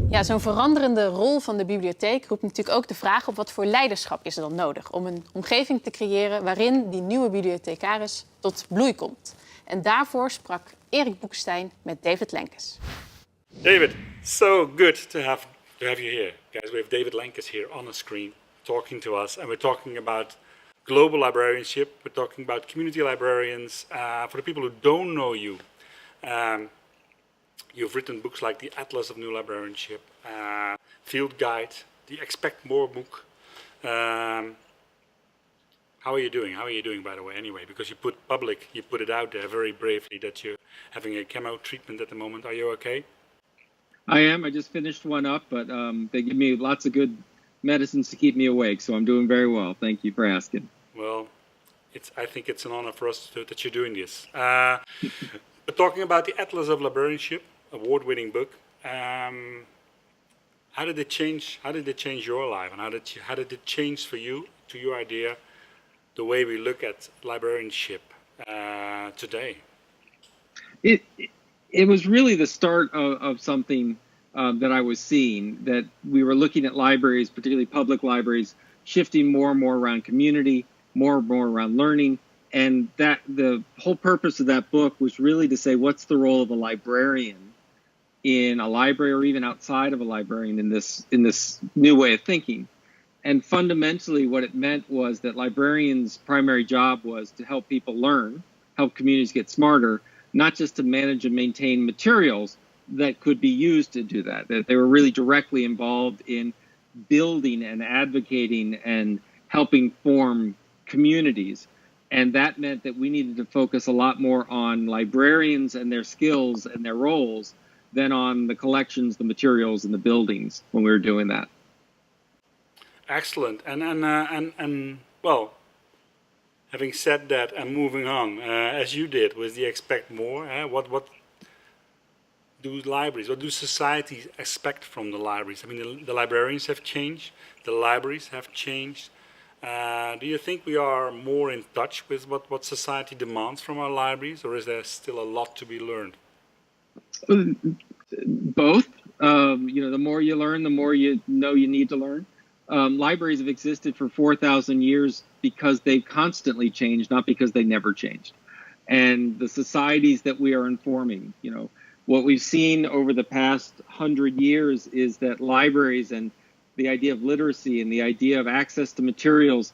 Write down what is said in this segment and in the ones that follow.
Ja, zo'n veranderende rol van de bibliotheek roept natuurlijk ook de vraag op wat voor leiderschap is er dan nodig om een omgeving te creëren waarin die nieuwe bibliothecaris tot bloei komt. En daarvoor sprak Erik Boekestein met David Lenkes. David, so good to have you here. Guys, we have David Lenkes here on the screen talking to us, and we're talking about global librarianship. We're talking about community librarians. For the people who don't know you, you've written books like The Atlas of New Librarianship, Field Guide, the Expect More book. How are you doing? How are you doing, by the way, anyway? Because you put it out there very bravely that you're having a chemo treatment at the moment. Are you okay? I am. I just finished one up, but they give me lots of good medicines to keep me awake, so I'm doing very well. Thank you for asking. Well, I think it's an honor for us that you're doing this. But talking about the Atlas of Librarianship, award-winning book, how did it change? How did it change your life, and how did it change for you, to your idea, the way we look at librarianship today? It was really the start of something that I was seeing, that we were looking at libraries, particularly public libraries, shifting more and more around community, more and more around learning. And that the whole purpose of that book was really to say, what's the role of a librarian in a library, or even outside of a librarian, in this new way of thinking? And fundamentally, what it meant was that librarians' primary job was to help people learn, help communities get smarter, not just to manage and maintain materials that could be used to do that. That they were really directly involved in building and advocating and helping form communities. And that meant that we needed to focus a lot more on librarians and their skills and their roles than on the collections, the materials, and the buildings when we were doing that. Excellent. And well, having said that and moving on, as you did with the Expect More, what do libraries, what do societies expect from the libraries? I mean, the librarians have changed, the libraries have changed. Do you think we are more in touch with what society demands from our libraries, or is there still a lot to be learned? Both. The more you learn, the more you know you need to learn. Libraries have existed for 4,000 years because they've constantly changed, not because they never changed. And the societies that we are informing, what we've seen over the past 100 years is that libraries and the idea of literacy and the idea of access to materials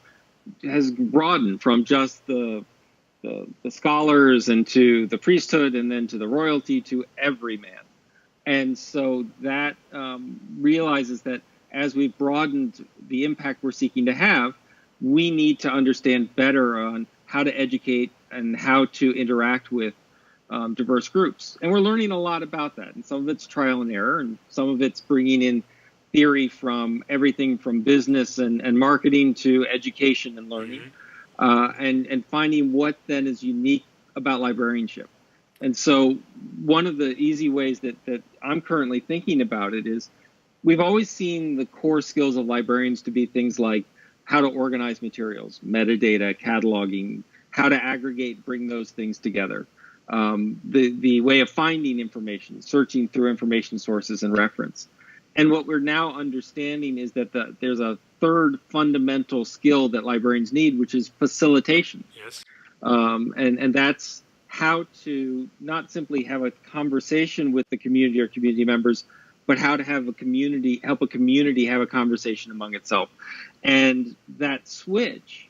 has broadened from just the scholars and to the priesthood and then to the royalty to every man. And so that realizes that as we've broadened the impact we're seeking to have, we need to understand better on how to educate and how to interact with diverse groups. And we're learning a lot about that. And some of it's trial and error, and some of it's bringing in theory from everything from business and marketing to education and learning, and finding what then is unique about librarianship. And so one of the easy ways that I'm currently thinking about it is, we've always seen the core skills of librarians to be things like how to organize materials, metadata, cataloging, how to aggregate, bring those things together, the way of finding information, searching through information sources and reference. And what we're now understanding is that there's a third fundamental skill that librarians need, which is facilitation. Yes. And that's how to not simply have a conversation with the community or community members, but how to have help a community have a conversation among itself. And that switch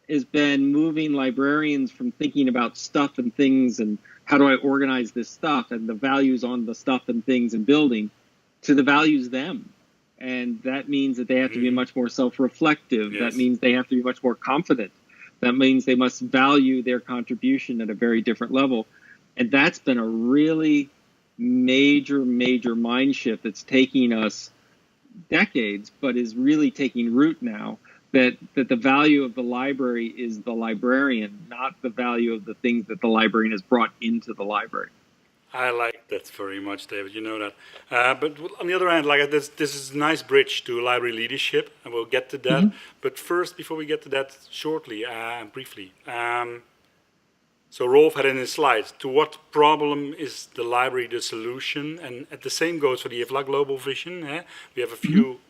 has been moving librarians from thinking about stuff and things and how do I organize this stuff and the values on the stuff and things and building to the values them. And that means that they have to be much more self-reflective. Yes. That means they have to be much more confident. That means they must value their contribution at a very different level. And that's been a really major mind shift that's taking us decades, but is really taking root now, that the value of the library is the librarian, not the value of the things that the librarian has brought into the library. I like that very much, David. You know that. But on the other hand, like this is a nice bridge to library leadership, and we'll get to that. But first, before we get to that, shortly and briefly, So Rolf had in his slides, to what problem is the library the solution? And the same goes for the IFLA Global Vision. We have a few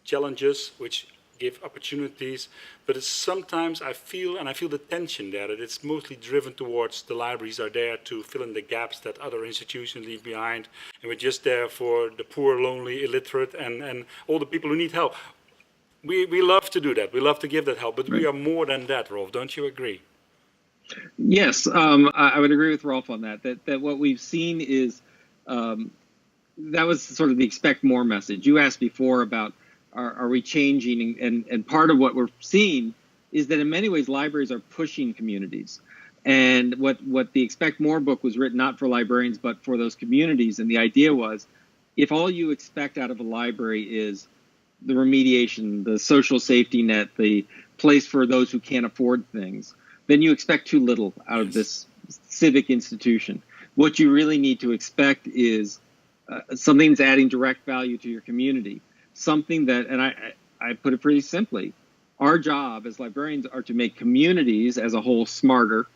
challenges which give opportunities, but it's sometimes I feel the tension there, that it's mostly driven towards the libraries are there to fill in the gaps that other institutions leave behind, and we're just there for the poor, lonely, illiterate, and all the people who need help. We love to do that. We love to give that help, but we are more than that, Rolf. Don't you agree? Yes, I would agree with Rolf on that. That what we've seen is that was sort of the expect more message. You asked before about are we changing, and part of what we're seeing is that in many ways libraries are pushing communities. And what the Expect More book was written not for librarians but for those communities. And the idea was, if all you expect out of a library is the remediation, the social safety net, the place for those who can't afford things, then you expect too little out of this civic institution. What you really need to expect is something that's adding direct value to your community. Something that, and I put it pretty simply, our job as librarians are to make communities as a whole smarter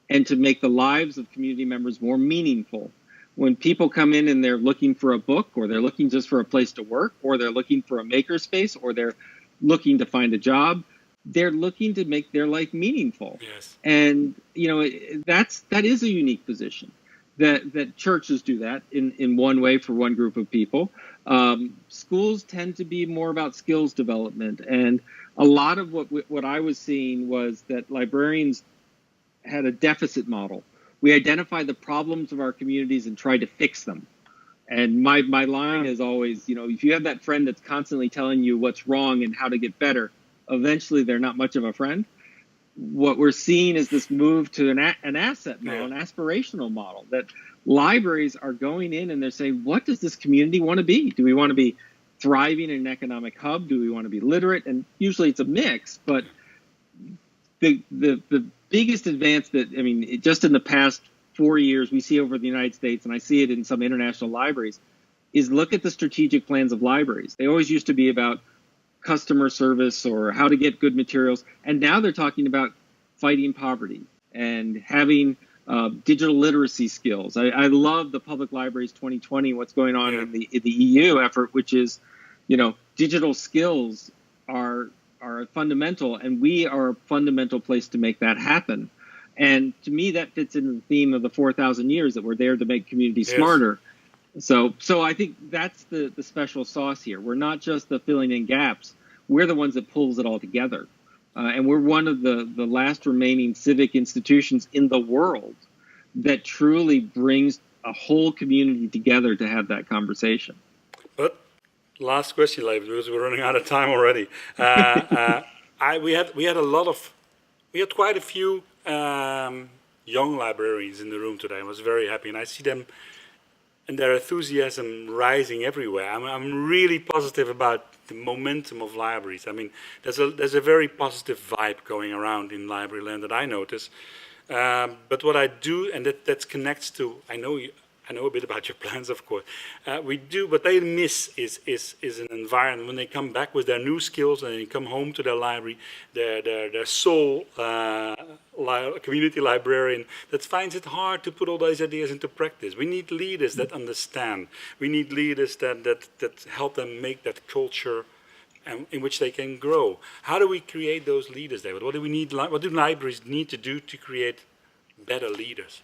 and to make the lives of community members more meaningful. When people come in and they're looking for a book, or they're looking just for a place to work, or they're looking for a makerspace, or they're looking to find a job, they're looking to make their life meaningful. Yes. And that is a unique position. That churches do that in one way for one group of people. Schools tend to be more about skills development, and a lot of what I was seeing was that librarians had a deficit model. We identified the problems of our communities and tried to fix them. And my line is always, if you have that friend that's constantly telling you what's wrong and how to get better, eventually they're not much of a friend. What we're seeing is this move to an asset model, an aspirational model, that libraries are going in and they're saying, what does this community want to be? Do we want to be thriving in an economic hub? Do we want to be literate? And usually it's a mix, but the biggest advance that, just in the past 4 years we see over the United States, and I see it in some international libraries, is look at the strategic plans of libraries. They always used to be about customer service or how to get good materials. And now they're talking about fighting poverty and having digital literacy skills. I love the Public Libraries 2020, what's going on in the EU effort, which is, digital skills are fundamental, and we are a fundamental place to make that happen. And to me, that fits in the theme of the 4,000 years that we're there to make communities smarter. So I think that's the special sauce here. We're not just the filling in gaps. We're the ones that pulls it all together. And we're one of the last remaining civic institutions in the world that truly brings a whole community together to have that conversation. But last question, Leif, because we're running out of time already. We had quite a few young librarians in the room today. I was very happy, and I see them and their enthusiasm rising everywhere. I'm really positive about the momentum of libraries. I mean, there's a very positive vibe going around in library land that I notice. But what I do, and that connects to, I know a bit about your plans, of course. We do, what they miss is an environment when they come back with their new skills and they come home to their library, their sole community librarian that finds it hard to put all those ideas into practice. We need leaders that understand. We need leaders that help them make that culture in which they can grow. How do we create those leaders, David? What do libraries need to do to create better leaders?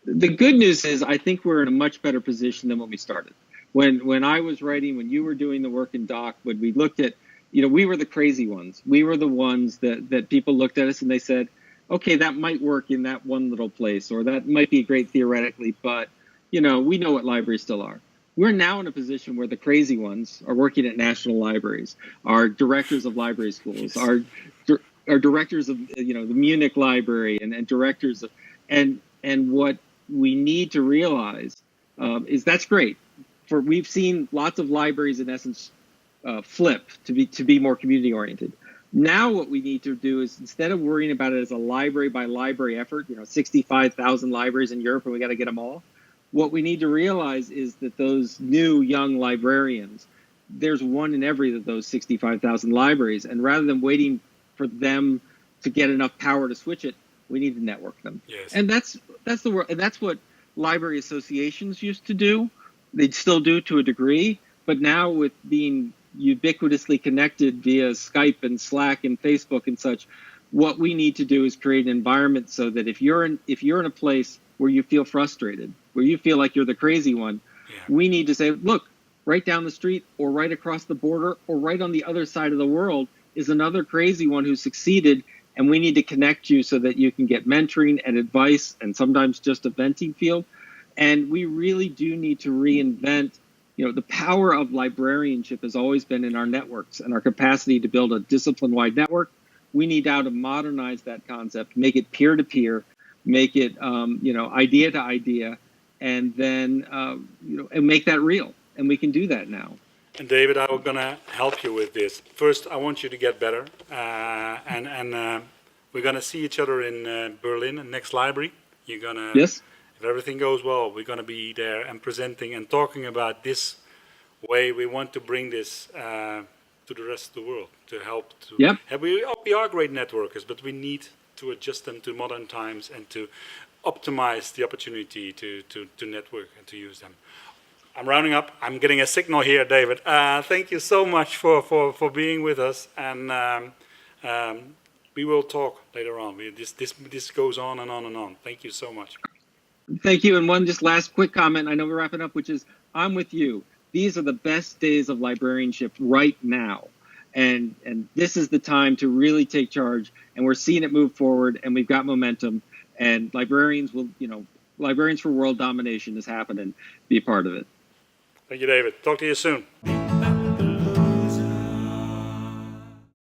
The good news is I think we're in a much better position than when we started. When I was writing, when you were doing the work in Doc, when we looked at, we were the crazy ones. We were the ones that people looked at us and they said, okay, that might work in that one little place, or that might be great theoretically, but, we know what libraries still are. We're now in a position where the crazy ones are working at national libraries, are directors of library schools, are directors of, the Munich Library and directors of, and what we need to realize is that's great. We've seen lots of libraries in essence flip to be more community oriented. Now what we need to do is, instead of worrying about it as a library by library effort, 65,000 libraries in Europe and we got to get them all, what we need to realize is that those new young librarians, there's one in every of those 65,000 libraries, and rather than waiting for them to get enough power to switch it, We need to network them. Yes. And that's the world. And that's what library associations used to do. They still do to a degree, but now with being ubiquitously connected via Skype and Slack and Facebook and such, what we need to do is create an environment so that if you're in a place where you feel frustrated, where you feel like you're the crazy one, we need to say, look, right down the street or right across the border or right on the other side of the world is another crazy one who succeeded, and we need to connect you so that you can get mentoring and advice and sometimes just a venting field. And we really do need to reinvent, the power of librarianship has always been in our networks and our capacity to build a discipline-wide network. We need now to modernize that concept, make it peer-to-peer, make it, idea to idea, and then, and make that real. And we can do that now. And David, I'm going to help you with this. First, I want you to get better. And we're going to see each other in Berlin, next library. You're going to, yes. If everything goes well, we're going to be there and presenting and talking about this way we want to bring this to the rest of the world, to help. We are great networkers, but we need to adjust them to modern times and to optimize the opportunity to network and to use them. I'm rounding up. I'm getting a signal here, David. Thank you so much for being with us, and we will talk later on. This goes on and on and on. Thank you so much. Thank you. And one just last quick comment. I know we're wrapping up, which is I'm with you. These are the best days of librarianship right now. And this is the time to really take charge. And we're seeing it move forward, and we've got momentum. And librarians for world domination is happening. Be a part of it. Thank you, David. Talk to you soon.